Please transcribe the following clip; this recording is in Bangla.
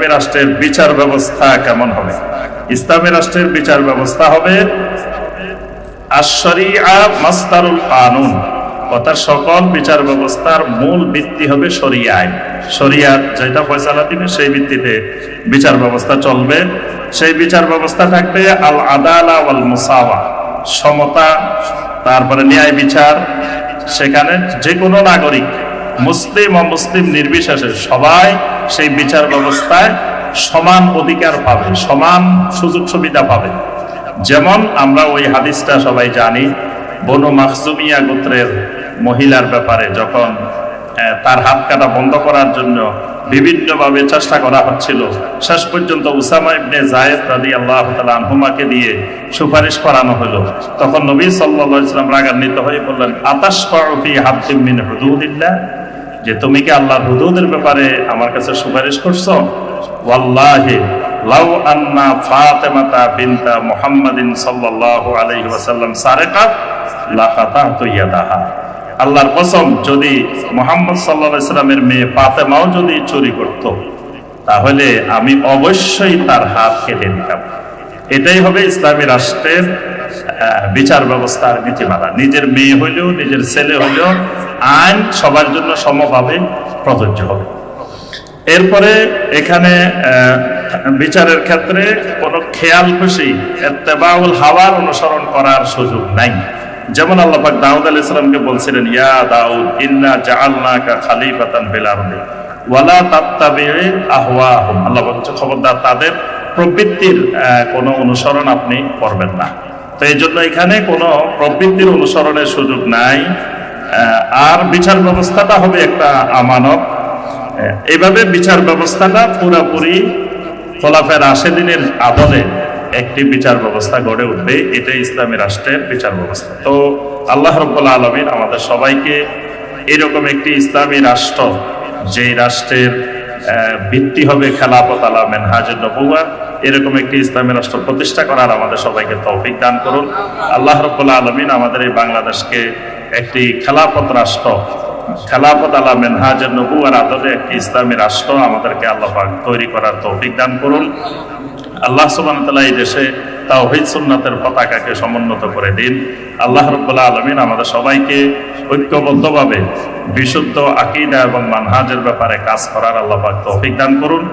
ইসলামী রাষ্ট্রের বিচার ব্যবস্থা কেমন হবে? ইসলামী রাষ্ট্রের বিচার ব্যবস্থা হবে আশ-শরিয়া মাসদারুল কানুন, অর্থাৎ সকল বিচার ব্যবস্থার মূল ভিত্তি হবে শরিয়া আইন। শরিয়াত যেটা ফয়সালা দিবে সেই ভিত্তিতে বিচার ব্যবস্থা চলবে। সেই বিচার ব্যবস্থা থাকবে আল আদালা ওয়াল মুসাওয়া, সমতা, তারপরে ন্যায় বিচার। সেখানে যে কোনো নাগরিক, মুসলিম অমুসলিম নির্বিশেষে সবাই সেই বিচার ব্যবস্থায় সমান অধিকার পাবে, সমান সুযোগ সুবিধা পাবে। যেমন আমরা ওই হাদিসটা সবাই জানি, বনু মাখজুমিয়া গোত্রের মহিলার ব্যাপারে যখন তার হাত কাটা বন্ধ করার জন্য বিভিন্নভাবে চেষ্টা করা হচ্ছিল, শেষ পর্যন্ত উসামা ইবনে যায়েদ রাদিয়াল্লাহু তাআলা আনহুমাকে দিয়ে সুপারিশ করানো হলো। তখন নবী সাল্লাল্লাহু আলাইহি ওয়াসাল্লাম রাগান্বিত হয়ে বললেন, আতাশফাউ ফি হাদ্দিম মিন হুদুদিল্লাহ, যে তুমি কি আল্লাহর হুদুদের ব্যাপারে আমার কাছে সুপারিশ করছো? ওয়াল্লাহি লাউ আন্না ফাতিমাতা বিনতা মুহাম্মাদিন সাল্লাল্লাহু আলাইহি ওয়াসাল্লাম সারাকাত লাকাতাতু ইয়াদাহা, আল্লাহর কসম, যদি মুহাম্মদ সাল্লাল্লাহু আলাইহি ওয়াসাল্লামের মেয়ে ফাতেমাও যদি চুরি করত, তাহলে আমি অবশ্যই তার হাত কেটে দিতাম। এটাই হবে ইসলামী রাষ্ট্রের বিচার ব্যবস্থার নীতিমালা। নিজের মেয়ে হইলেও নিজের ছেলে হইলেও আইন সবার জন্য সমভাবে প্রযোজ্য হবে। এরপরে এখানে বিচারের ক্ষেত্রে কোনো খেয়াল খুশি ইত্তেবাউল হাওয়ার অনুসরণ করার সুযোগ নাই। যেমন আল্লাহ পাক দাউদ আলাইহিস সালামকে বলছিলেন, ইয়া দাউদ ইন্না জাআলনাকা খলিফাতান ফিল আরদি ওয়ালা তাত্তাবিউ আহওয়াহুম, আল্লাহ বলছে খবরদার তাদের প্রবৃত্তির কোনো অনুসরণ আপনি করবেন না। তো এই জন্য এখানে কোনো প্রবৃত্তির অনুসরণের সুযোগ নাই। আর বিচার ব্যবস্থাটা হবে একটা আমানত। এইভাবে বিচার ব্যবস্থাটা পুরোপুরি খোলাফায়ে রাশেদিনের আদলে একটি বিচার ব্যবস্থা গড়ে উঠবে। এটাই ইসলামী রাষ্ট্রের বিচার ব্যবস্থা। তো আল্লাহ রাব্বুল আলামিন আমাদের সবাইকে এরকম একটি ইসলামী রাষ্ট্র, যেই রাষ্ট্রের ভিত্তি হবে খেলাফত আলা মিনহাজুন নবুওয়া, এরকম একটি ইসলামী রাষ্ট্র প্রতিষ্ঠা করার আমাদের সবাইকে তৌফিক দান করুন। আল্লাহ রাব্বুল আলামিন আমাদের এই বাংলাদেশকে একটি খেলাফত রাষ্ট্র, খেলাফত আলা মিনহাজুন নবুওয়ার আদলে একটি ইসলামী রাষ্ট্র আমাদেরকে আল্লাহ পাক তৈরি করার তৌফিক দান করুন। আল্লাহ সুবহানাহু ওয়া তাআলা এই দেশে তাওহীদ সুন্নাতের পতাকাকে সমুন্নত করে দিন। আল্লাহ রাব্বুল আলামিন আমাদের সবাইকে ঐক্যবদ্ধভাবে বিশুদ্ধ আকীদা এবং মানহাজের ব্যাপারে কাজ করার আল্লাহ পাক তৌফিক দান করুন।